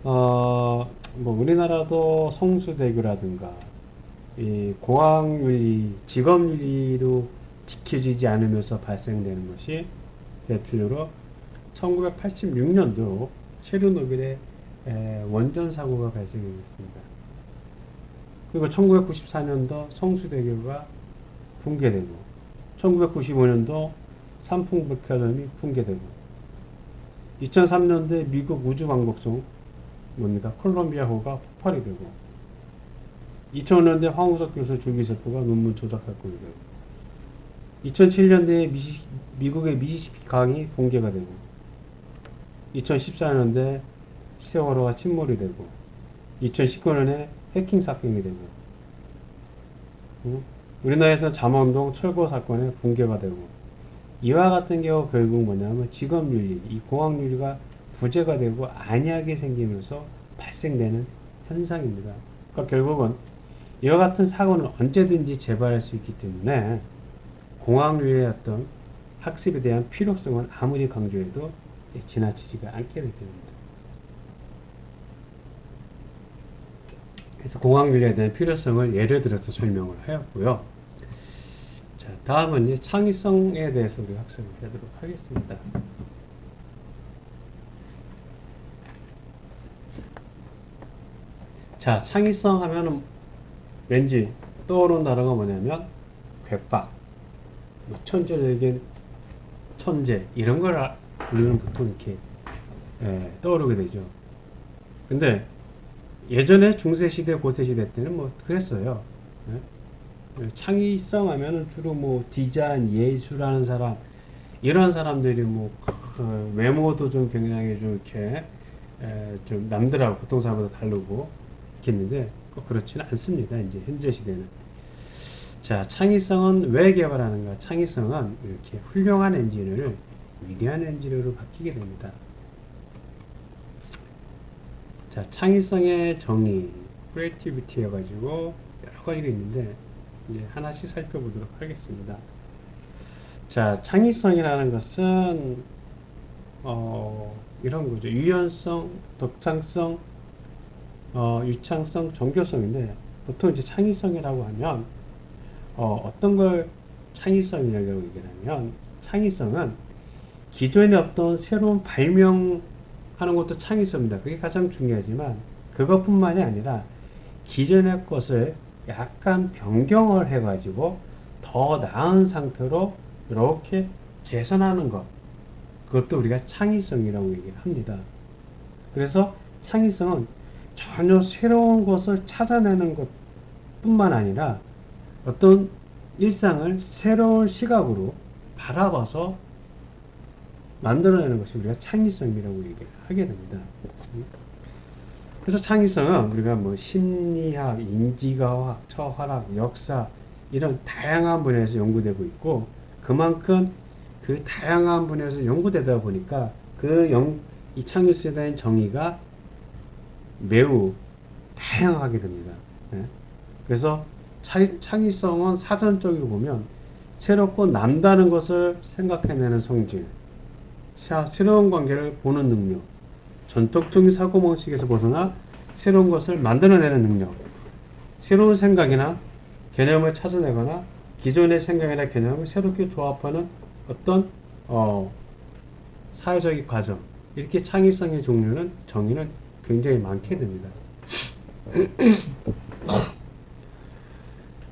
뭐 우리나라도 성수대교라든가 이 공학윤리, 직업윤리로 지켜지지 않으면서 발생되는 것이 대표적으로 1986년도 체르노빌의 원전 사고가 발생했습니다. 그리고 1994년도 성수대교가 붕괴되고 1995년도 산풍백화점이 붕괴되고 2003년도에 미국 우주왕복선 뭡니까? 콜롬비아호가 폭발이 되고 2005년도에 황우석 교수 줄기세포가 논문 조작 사건이 되고 2007년도에 미국의 미시시피 강이 붕괴가 되고 2014년도에 세월호가 침몰이 되고 2019년에 해킹 사건이 되고 우리나라에서 잠원동 철거 사건에 붕괴가 되고 이와 같은 경우 결국 뭐냐면 직업윤리, 이 공학윤리가 부재가 되고 안약이 생기면서 발생되는 현상입니다. 그러니까 결국은 이와 같은 사고는 언제든지 재발할 수 있기 때문에 공학윤리의 어떤 학습에 대한 필요성은 아무리 강조해도 지나치지가 않게 되게 됩니다. 그래서 공학윤리에 대한 필요성을 예를 들어서 설명을 하였고요. 자, 다음은 이제 창의성에 대해서 우리 학습을 하도록 하겠습니다. 자, 창의성 하면은 왠지 떠오르는 단어가 뭐냐면 괴팍, 뭐 천재적인 천재 이런 걸 우리는 보통 이렇게 떠오르게 되죠. 근데 예전에 중세시대 고세시대 때는 뭐 그랬어요. 창의성 하면은 주로 뭐 디자인 예술하는 사람 이런 사람들이 뭐 외모도 좀 굉장히 좀 이렇게 좀 남들하고 보통 사람보다 다르고 있겠는데 꼭 그렇지는 않습니다. 이제 현재 시대는. 자, 창의성은 왜 개발하는가? 창의성은 이렇게 훌륭한 엔지니어를 위대한 엔지니어로 바뀌게 됩니다. 자, 창의성의 정의, creativity 해가지고 여러 가지가 있는데 이제 하나씩 살펴보도록 하겠습니다. 자, 창의성이라는 것은 이런 거죠. 유연성, 독창성, 유창성, 종교성인데 보통 이제 창의성이라고 하면 어떤 걸 창의성이라고 얘기하면 창의성은 기존에 없던 새로운 발명하는 것도 창의성입니다. 그게 가장 중요하지만 그것뿐만이 아니라 기존의 것을 약간 변경을 해가지고 더 나은 상태로 이렇게 개선하는 것, 그것도 우리가 창의성이라고 얘기를 합니다. 그래서 창의성은 전혀 새로운 것을 찾아내는 것 뿐만 아니라 어떤 일상을 새로운 시각으로 바라봐서 만들어내는 것이 우리가 창의성이라고 얘기를 하게 됩니다. 그래서 창의성은 우리가 뭐 심리학, 인지과학, 처화학, 역사 이런 다양한 분야에서 연구되고 있고 그만큼 그 다양한 분야에서 연구되다 보니까 이 창의성에 대한 정의가 매우 다양하게 됩니다. 그래서 창의성은 사전적으로 보면 새롭고 남다른 것을 생각해내는 성질, 새로운 관계를 보는 능력, 전통적인 사고방식에서 벗어나 새로운 것을 만들어내는 능력, 새로운 생각이나 개념을 찾아내거나 기존의 생각이나 개념을 새롭게 조합하는 어떤 사회적인 과정, 이렇게 창의성의 정의는 굉장히 많게 됩니다.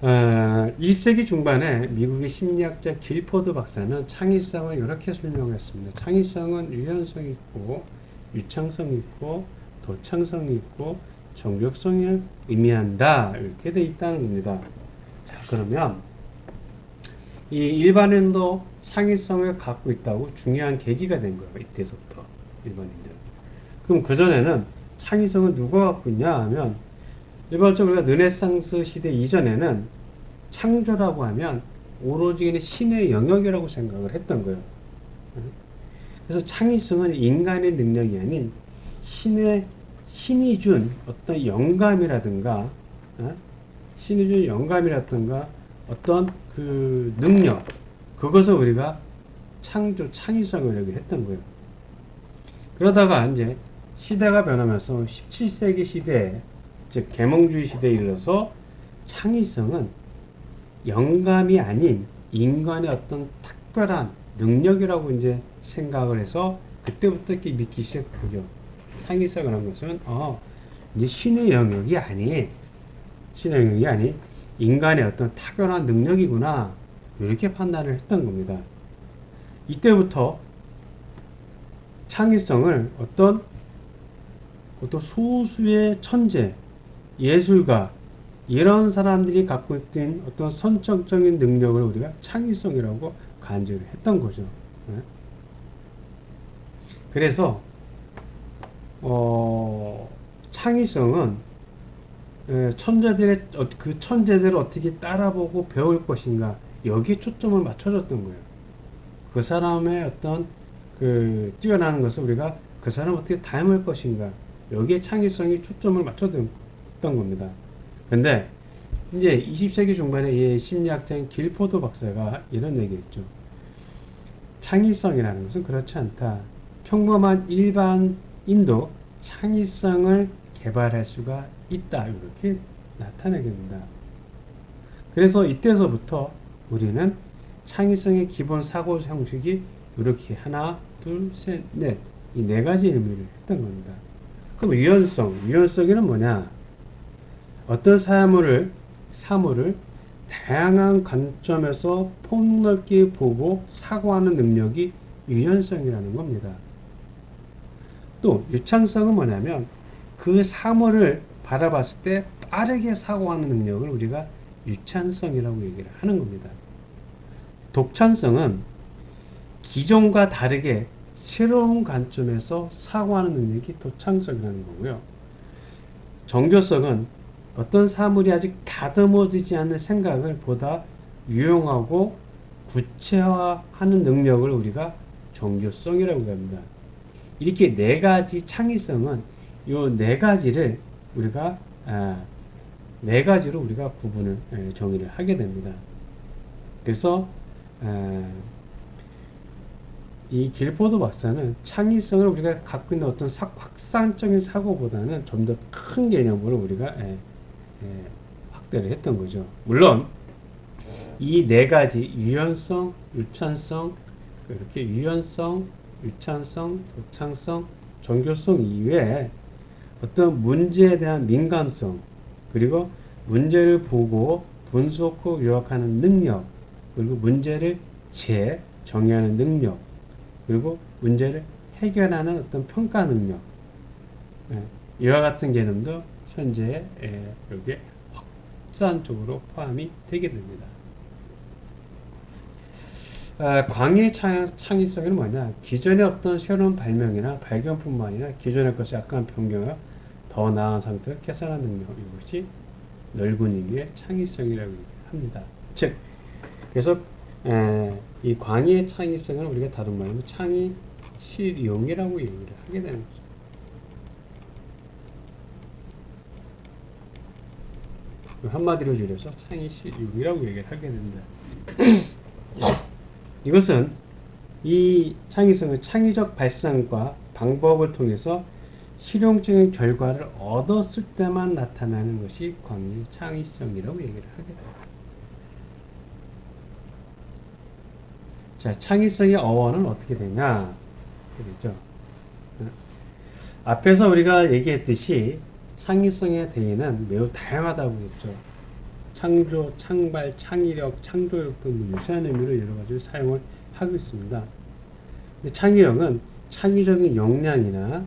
20세기 중반에 미국의 심리학자 길포드 박사는 창의성을 이렇게 설명했습니다. 창의성은 유연성이 있고 유창성이 있고 도창성이 있고 종교성을 의미한다, 이렇게 되어 있다는 겁니다. 자, 그러면 이 일반인도 창의성을 갖고 있다고 중요한 계기가 된 거예요. 이때서부터 일반인들. 그럼 그전에는 창의성을 누가 갖고 있냐 하면 일반적으로 우리가 르네상스 시대 이전에는 창조라고 하면 오로지 신의 영역이라고 생각을 했던 거예요. 그래서 창의성은 인간의 능력이 아닌 신이 준 어떤 영감이라든가, 어떤 그 능력, 그것을 우리가 창의성이라고 했던 거예요. 그러다가 이제 시대가 변하면서 17세기 시대에, 즉 계몽주의 시대에 이르러서 창의성은 영감이 아닌 인간의 어떤 특별한 능력이라고 이제 생각을 해서 그때부터 이렇게 믿기 시작하죠. 창의성이라는 것은 이제 신의 영역이 아닌 인간의 어떤 탁월한 능력이구나, 이렇게 판단을 했던 겁니다. 이때부터 창의성을 어떤 소수의 천재, 예술가 이런 사람들이 갖고 있던 어떤 선천적인 능력을 우리가 창의성이라고 간주를 했던 거죠. 그래서 창의성은 그 천재들을 어떻게 따라보고 배울 것인가, 여기에 초점을 맞춰줬던 거예요. 그 사람의 어떤 그 뛰어나는 것을 우리가 그 사람을 어떻게 닮을 것인가, 여기에 창의성이 초점을 맞춰둔 겁니다. 근데 이제 20세기 중반에 이 심리학자인 길포드 박사가 이런 얘기했죠. 창의성이라는 것은 그렇지 않다. 평범한 일반인도 창의성을 개발할 수가 있다, 이렇게 나타내게 됩니다. 그래서 이때서부터 우리는 창의성의 기본 사고 형식이 이렇게 하나, 둘, 셋, 넷, 이 네 가지 의미를 했던 겁니다. 그럼 유연성에는 뭐냐? 어떤 사물을 다양한 관점에서 폭넓게 보고 사고하는 능력이 유연성이라는 겁니다. 또 유창성은 뭐냐면 그 사물을 바라봤을 때 빠르게 사고하는 능력을 우리가 유창성이라고 얘기를 하는 겁니다. 독창성은 기존과 다르게 새로운 관점에서 사고하는 능력이 독창성이라는 거고요. 정교성은 어떤 사물이 아직 다듬어지지 않는 생각을 보다 유용하고 구체화하는 능력을 우리가 정교성이라고 합니다. 이렇게 네 가지 창의성은 이 네 가지를 우리가 네 가지로 우리가 구분을 정의를 하게 됩니다. 그래서 이 길포드 박사는 창의성을 우리가 갖고 있는 어떤 확산적인 사고보다는 좀 더 큰 개념으로 우리가 확대를 했던 거죠. 물론 이 네 가지 유연성, 유창성, 이렇게 유연성, 유창성, 독창성, 정교성 이외에 어떤 문제에 대한 민감성, 그리고 문제를 보고 분석 후 요약하는 능력, 그리고 문제를 정의하는 능력, 그리고 문제를 해결하는 어떤 평가 능력, 이와 같은 개념도 현재 여기에 확산적으로 포함이 되게 됩니다. 광의 창의성은 뭐냐? 기존의 어떤 새로운 발명이나 발견뿐만 아니라 기존의 것이 약간 변경하여 더 나은 상태를 개선하는 능력, 이것이 넓은 의미의 창의성이라고 합니다. 즉, 그래서 이 광의 창의성을 우리가 다른 말로 창의 실용이라고 얘기를 하게 되는 거죠. 한마디로 줄여서 창의 실용이라고 얘기를 하게 됩니다. 이것은 이 창의성은 창의적 발상과 방법을 통해서 실용적인 결과를 얻었을 때만 나타나는 것이 광의 창의성이라고 얘기를 하게 됩니다. 자, 창의성의 어원은 어떻게 되냐? 그렇죠. 앞에서 우리가 얘기했듯이 창의성의 대의는 매우 다양하다고 했죠. 창조, 창발, 창의력, 창조력 등 유사한 의미로 여러 가지 사용을 하고 있습니다. 근데 창의력은 창의적인 역량이나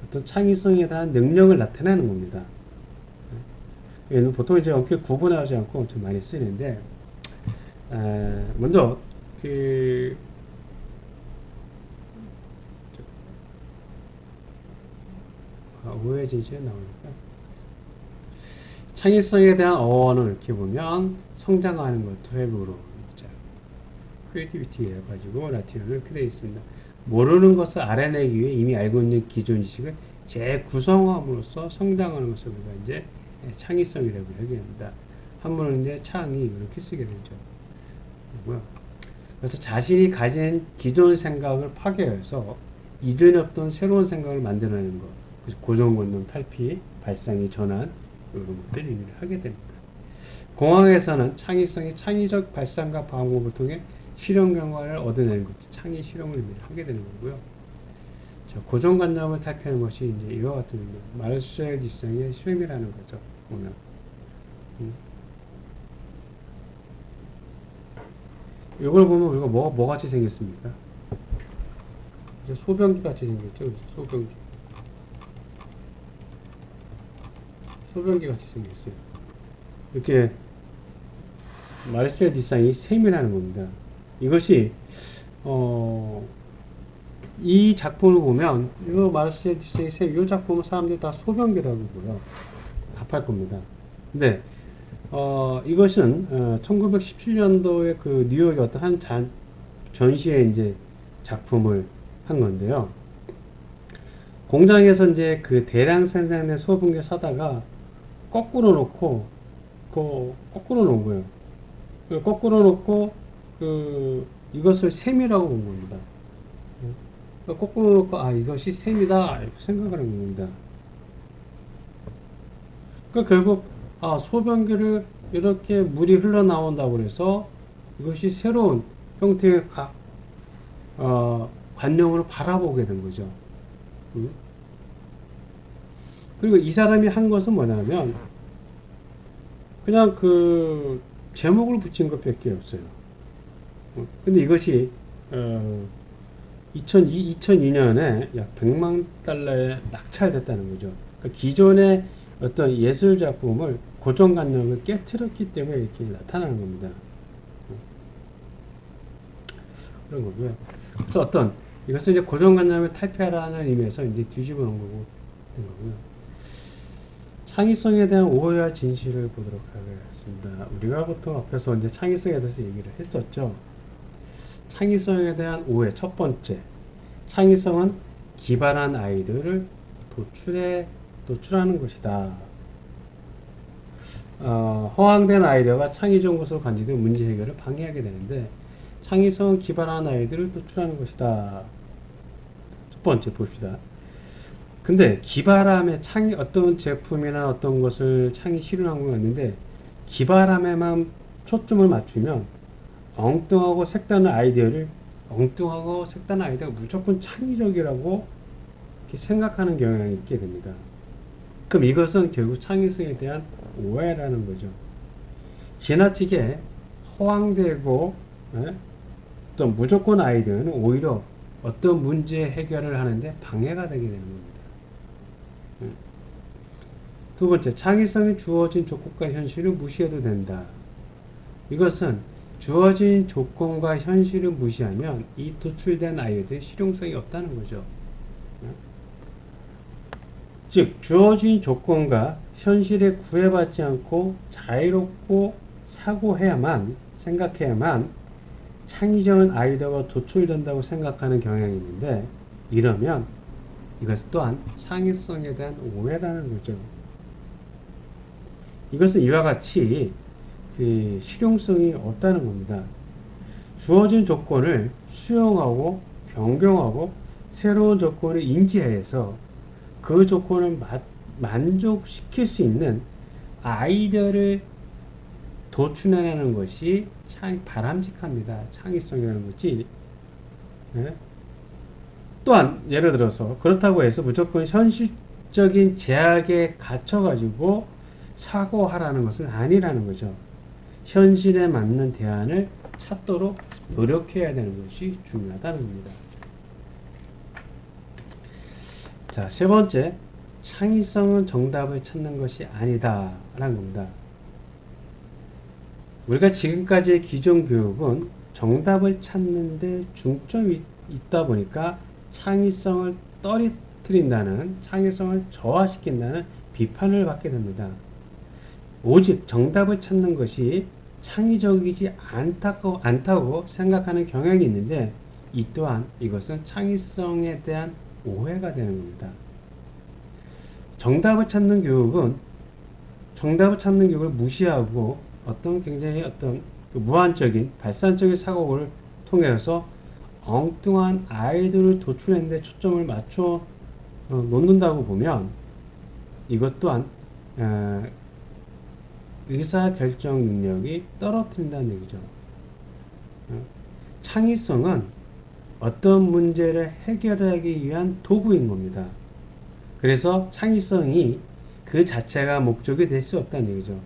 어떤 창의성에 대한 능력을 나타내는 겁니다. 보통 이제 엄격히 구분하지 않고 좀 많이 쓰는데, 먼저 오해 진실에 나오니까 창의성에 대한 어원을 이렇게 보면 성장하는 것, 회복으로 크리에이티비티 해가지고 라틴어로 이렇게 되어 있습니다. 모르는 것을 알아내기 위해 이미 알고 있는 기존 지식을 재구성함으로써 성장하는 것을 우리가 이제 창의성이라고 얘기합니다. 한문은 이제 창의 이렇게 쓰게 되죠. 그래서 자신이 가진 기존 생각을 파괴해서 이전에 없던 새로운 생각을 만들어내는 것, 고정관념 탈피, 발상의 전환, 이런 것들을 의미를 하게 됩니다. 공학에서는 창의성이 창의적 발상과 방법을 통해 실용 결과를 얻어내는 것이 창의 실용을 의미를 하게 되는 거고요. 자, 고정관념을 탈피하는 것이 이제 이와 같은 의미, 마르셀 디상의 실험이라는 거죠. 보면. 이걸 보면 우리가 뭐 같이 생겼습니까? 이제 소변기 같이 생겼죠. 소변기. 소변기 같이 생겼어요. 이렇게 마르셀 디상이 셈이라는 겁니다. 이것이 이 작품을 보면 이거 마르셀 디상의 셈, 이 작품은 사람들이 다 소변기라고 보고요. 답할 겁니다. 근데 이것은 1917년도에 그 뉴욕의 어떤 한 전시회 이제 작품을 한 건데요. 공장에서 이제 그 대량 생산된 소분기를 사다가 거꾸로 놓고 거꾸로 놓은 거예요. 거꾸로 놓고 이것을 셈이라고 본 겁니다. 거꾸로 놓고 이것이 셈이다 이렇게 생각을 한 겁니다. 결국 소변기를 이렇게 물이 흘러나온다고 해서 이것이 새로운 형태의 관념으로 바라보게 된 거죠. 그리고 이 사람이 한 것은 뭐냐면 그냥 제목을 붙인 것밖에 없어요. 근데 이것이 2002년에 약 100만 달러에 낙찰됐다는 거죠. 그러니까 기존의 어떤 예술 작품을 고정관념을 깨트렸기 때문에 이렇게 나타나는 겁니다. 그런 거고요. 그래서 이것은 이제 고정관념을 탈피하라는 의미에서 이제 뒤집어 놓은 거고요. 창의성에 대한 오해와 진실을 보도록 하겠습니다. 우리가 보통 앞에서 이제 창의성에 대해서 얘기를 했었죠. 창의성에 대한 오해. 첫 번째. 창의성은 기발한 아이디어를 도출하는 것이다. 허황된 아이디어가 창의적인 것으로 간주된 문제 해결을 방해하게 되는데, 창의성은 기발한 아이디어를 도출하는 것이다. 첫 번째 봅시다. 근데 기발함에 어떤 제품이나 어떤 것을 창의 실현한 건 있는데, 기발함에만 초점을 맞추면 엉뚱하고 색다른 아이디어가 무조건 창의적이라고 이렇게 생각하는 경향이 있게 됩니다. 그럼 이것은 결국 창의성에 대한 오해라는 거죠. 지나치게 허황되고 어떤 무조건 아이디어는 오히려 어떤 문제 해결을 하는데 방해가 되게 되는 겁니다. 두 번째, 창의성이 주어진 조건과 현실을 무시해도 된다. 이것은 주어진 조건과 현실을 무시하면 이 도출된 아이디어의 실용성이 없다는 거죠. 즉, 주어진 조건과 현실에 구애받지 않고 자유롭고 생각해야만 창의적인 아이디어가 도출된다고 생각하는 경향이 있는데, 이러면 이것 또한 창의성에 대한 오해라는 거죠. 이것은 이와 같이 실용성이 없다는 겁니다. 주어진 조건을 수용하고 변경하고 새로운 조건을 인지해서 그 조건을 만족시킬 수 있는 아이디어를 도출해내는 것이 바람직합니다. 창의성이라는 것이. 또한 예를 들어서 그렇다고 해서 무조건 현실적인 제약에 갇혀가지고 사고하라는 것은 아니라는 거죠. 현실에 맞는 대안을 찾도록 노력해야 되는 것이 중요하다는 겁니다. 자, 세 번째, 창의성은 정답을 찾는 것이 아니다 라는 겁니다. 우리가 지금까지의 기존 교육은 정답을 찾는 데 중점이 있다 보니까 창의성을 떨어뜨린다는, 창의성을 저하시킨다는 비판을 받게 됩니다. 오직 정답을 찾는 것이 창의적이지 않다고 생각하는 경향이 있는데, 이 또한 이것은 창의성에 대한 오해가 되는 겁니다. 정답을 찾는 교육을 무시하고 굉장히 무한적인 발산적인 사고를 통해서 엉뚱한 아이디어를 도출하는 데 초점을 맞춰 놓는다고 보면 이것 또한 의사결정 능력이 떨어뜨린다는 얘기죠. 창의성은 어떤 문제를 해결하기 위한 도구인 겁니다. 그래서 창의성이 그 자체가 목적이 될 수 없다는 얘기죠.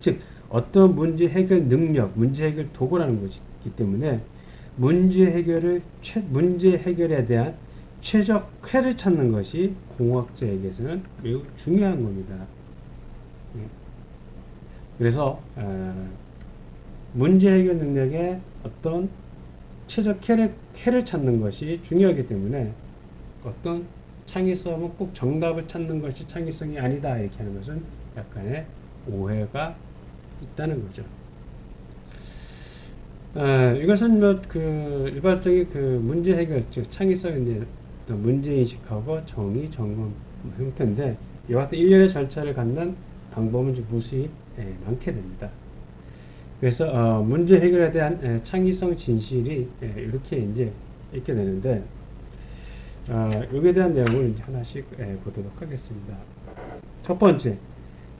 즉, 어떤 문제 해결 능력, 문제 해결 도구라는 것이기 때문에 문제 해결에 대한 최적화를 찾는 것이 공학자에게서는 매우 중요한 겁니다. 그래서 문제 해결 능력의 어떤 최적화를 찾는 것이 중요하기 때문에 어떤 창의성은 꼭 정답을 찾는 것이 창의성이 아니다 이렇게 하는 것은 약간의 오해가 있다는 거죠. 이것은 일반적인 문제 해결, 즉 창의성 이제 문제 인식하고 정의, 점검 형태인데, 이와 같은 일련의 절차를 갖는 방법은 좀 무수히 많게 됩니다. 그래서 문제 해결에 대한 창의성 진실이 이렇게 이제 있게 되는데, 여기에 대한 내용을 이제 하나씩 보도록 하겠습니다. 첫 번째,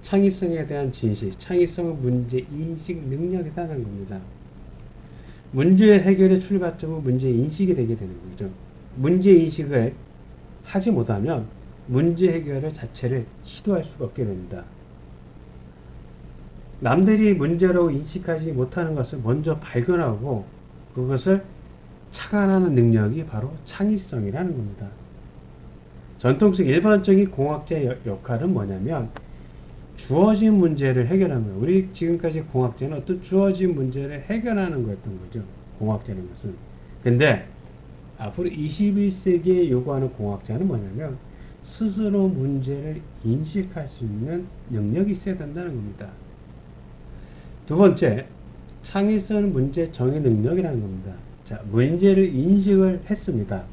창의성에 대한 진실. 창의성은 문제 인식 능력이라는 겁니다. 문제 해결의 출발점은 문제 인식이 되게 되는 거죠. 문제 인식을 하지 못하면 문제 해결 자체를 시도할 수가 없게 됩니다. 남들이 문제라고 인식하지 못하는 것을 먼저 발견하고 그것을 착안하는 능력이 바로 창의성이라는 겁니다. 전통적 일반적인 공학자의 역할은 뭐냐면 주어진 문제를 해결하는 거예요. 우리 지금까지 공학자는 어떤 주어진 문제를 해결하는 거였던 거죠. 공학자는 것은. 근데 앞으로 21세기에 요구하는 공학자는 뭐냐면 스스로 문제를 인식할 수 있는 능력이 있어야 된다는 겁니다. 두 번째, 창의성 문제 정의 능력이라는 겁니다. 자, 문제를 인식을 했습니다.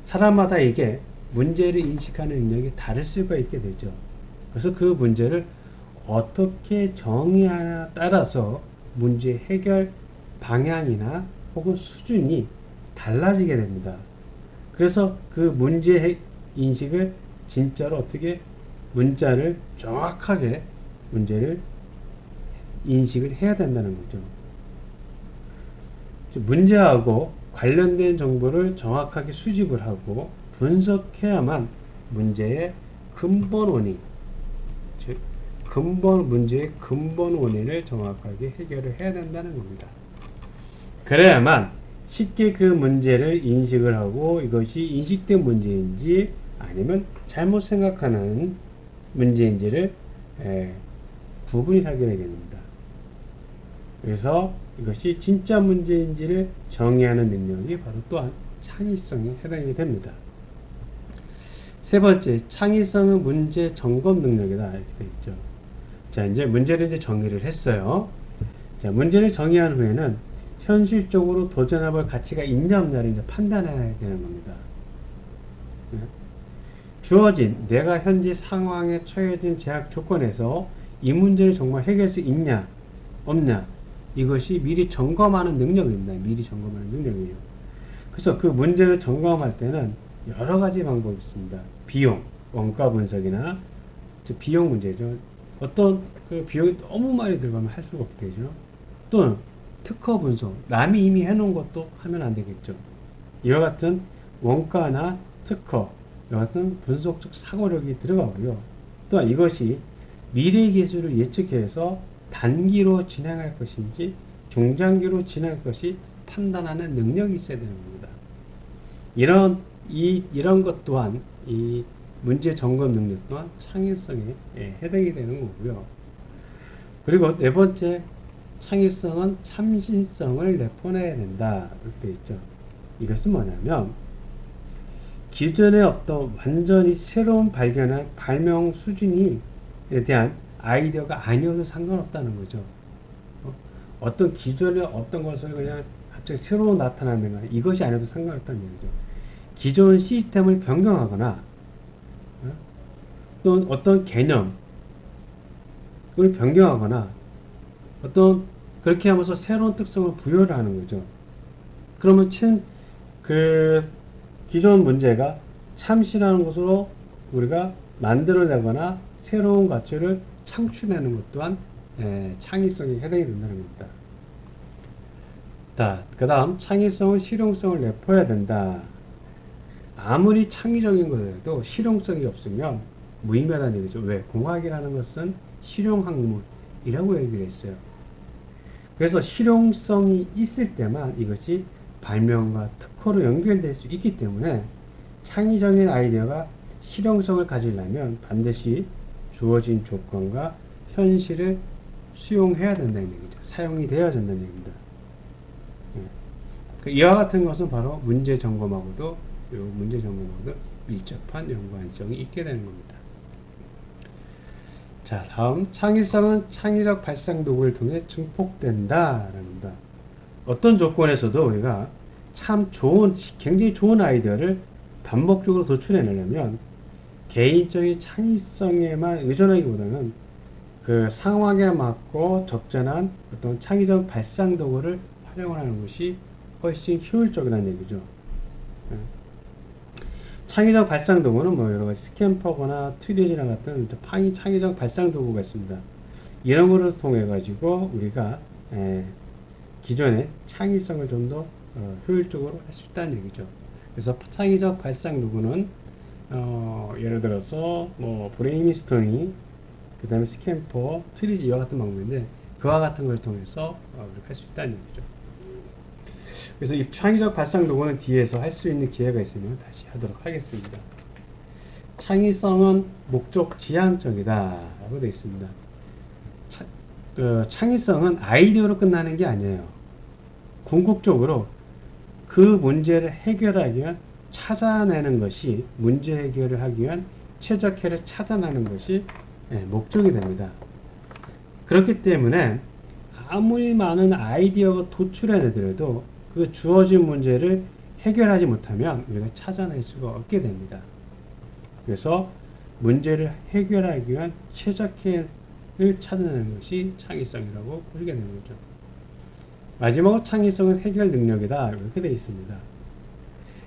사람마다 이게 문제를 인식하는 능력이 다를 수가 있게 되죠. 그래서 그 문제를 어떻게 정의하냐에 따라서 문제 해결 방향이나 혹은 수준이 달라지게 됩니다. 그래서 그 문제 인식을 진짜로 어떻게 문자를 정확하게 문제를 인식을 해야 된다는 거죠. 문제하고 관련된 정보를 정확하게 수집을 하고 분석해야만 문제의 근본 원인, 즉 문제의 근본 원인을 정확하게 해결을 해야 된다는 겁니다. 그래야만 쉽게 그 문제를 인식을 하고 이것이 인식된 문제인지 아니면 잘못 생각하는 문제인지를 구분이 하게 되겠습니다. 그래서 이것이 진짜 문제인지를 정의하는 능력이 바로 또한 창의성에 해당이 됩니다. 세 번째, 창의성은 문제 점검 능력이다. 이렇게 되어 있죠. 자, 이제 문제를 이제 정의를 했어요. 자, 문제를 정의한 후에는 현실적으로 도전해볼 가치가 있냐 없냐를 이제 판단해야 되는 겁니다. 네. 주어진 내가 현재 상황에 처해진 제약 조건에서 이 문제를 정말 해결할 수 있냐 없냐 이것이 미리 점검하는 능력입니다. 미리 점검하는 능력이에요. 그래서 그 문제를 점검할 때는 여러 가지 방법이 있습니다. 비용, 원가 분석이나 비용 문제죠. 어떤 그 비용이 너무 많이 들어가면 할 수가 없게 되죠. 또는 특허 분석, 남이 이미 해놓은 것도 하면 안 되겠죠. 이와 같은 원가나 특허, 이와 같은 분석적 사고력이 들어가고요. 또한 이것이 미래 기술을 예측해서 단기로 진행할 것인지 중장기로 진행할 것이 판단하는 능력이 있어야 되는 겁니다. 이런 것 또한 이 문제 점검 능력 또한 창의성에 해당이 되는 거고요. 그리고 네 번째, 창의성은 참신성을 내포내야 된다. 이렇게 되어 있죠. 이것은 뭐냐면 기존에 없던 완전히 새로운 발명 수준에 대한 아이디어가 아니어도 상관없다는 거죠. 어떤 기존에 없던 것을 그냥 갑자기 새로 나타나는 거 이것이 아니어도 상관없다는 얘기죠. 기존 시스템을 변경하거나 또 어떤 개념을 변경하거나 그렇게 하면서 새로운 특성을 부여를 하는 거죠. 그러면 그 기존 문제가 참신하는 것으로 우리가 만들어내거나 새로운 가치를 창출하는 것 또한 창의성에 해당이 된다는 겁니다. 그 다음 창의성은 실용성을 내포해야 된다. 아무리 창의적인 거라도 실용성이 없으면 무의미하다는 얘기죠. 왜? 공학이라는 것은 실용학문이라고 얘기를 했어요. 그래서 실용성이 있을 때만 이것이 발명과 특허로 연결될 수 있기 때문에 창의적인 아이디어가 실용성을 가지려면 반드시 주어진 조건과 현실을 수용해야 된다는 얘기죠. 사용이 되어야 된다는 얘기입니다. 이와 같은 것은 바로 문제 점검하고도 밀접한 연관성이 있게 되는 겁니다. 자, 다음 창의성은 창의적 발상 도구를 통해 증폭된다 라는다. 어떤 조건에서도 우리가 굉장히 좋은 아이디어를 반복적으로 도출해내려면 개인적인 창의성에만 의존하기보다는 그 상황에 맞고 적절한 어떤 창의적 발상 도구를 활용하는 것이 훨씬 효율적이라는 얘기죠. 창의적 발상 도구는 여러 가지 스캠퍼거나 트리지나 같은 창의적 발상 도구가 있습니다. 이런 것을 통해 가지고 우리가 기존의 창의성을 좀 더 효율적으로 할 수 있다는 얘기죠. 그래서 창의적 발상 도구는 예를 들어서 브레인스토밍 그 다음에 스캠퍼, 트리지 이와 같은 방법인데 그와 같은 걸 통해서 그렇게 할 수 있다는 얘기죠. 그래서 이 창의적 발상 도구는 뒤에서 할 수 있는 기회가 있으면 다시 하도록 하겠습니다. 창의성은 목적 지향적이다 라고 되어 있습니다. 창의성은 아이디어로 끝나는 게 아니에요. 궁극적으로 그 문제를 해결하기 위한 찾아내는 것이, 문제 해결을 하기 위한 최적혜를 찾아내는 것이 목적이 됩니다. 그렇기 때문에 아무리 많은 아이디어가 도출해내더라도 그 주어진 문제를 해결하지 못하면 우리가 찾아낼 수가 없게 됩니다. 그래서 문제를 해결하기 위한 최적혜를 찾아내는 것이 창의성이라고 보시게 되는 거죠. 마지막으로 창의성은 해결 능력이다 이렇게 되어 있습니다.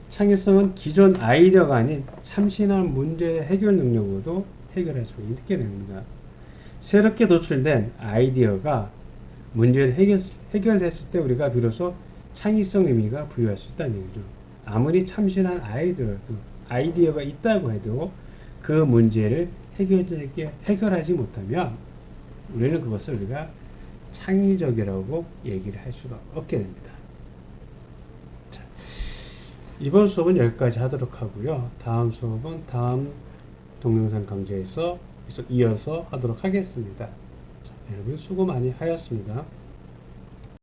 창의성은 기존 아이디어가 아닌 참신한 문제 해결 능력으로도 해결할 수 있게 됩니다. 새롭게 도출된 아이디어가 문제를 해결했을 때 우리가 비로소 창의성 의미가 부여할 수 있다는 얘기죠. 아무리 참신한 아이디어가 있다고 해도 그 문제를 해결하지 못하면 우리는 그것을 우리가 창의적이라고 얘기를 할 수가 없게 됩니다. 자, 이번 수업은 여기까지 하도록 하고요. 다음 수업은 다음 동영상 강좌에서 계속 이어서 하도록 하겠습니다. 자, 여러분 수고 많이 하셨습니다.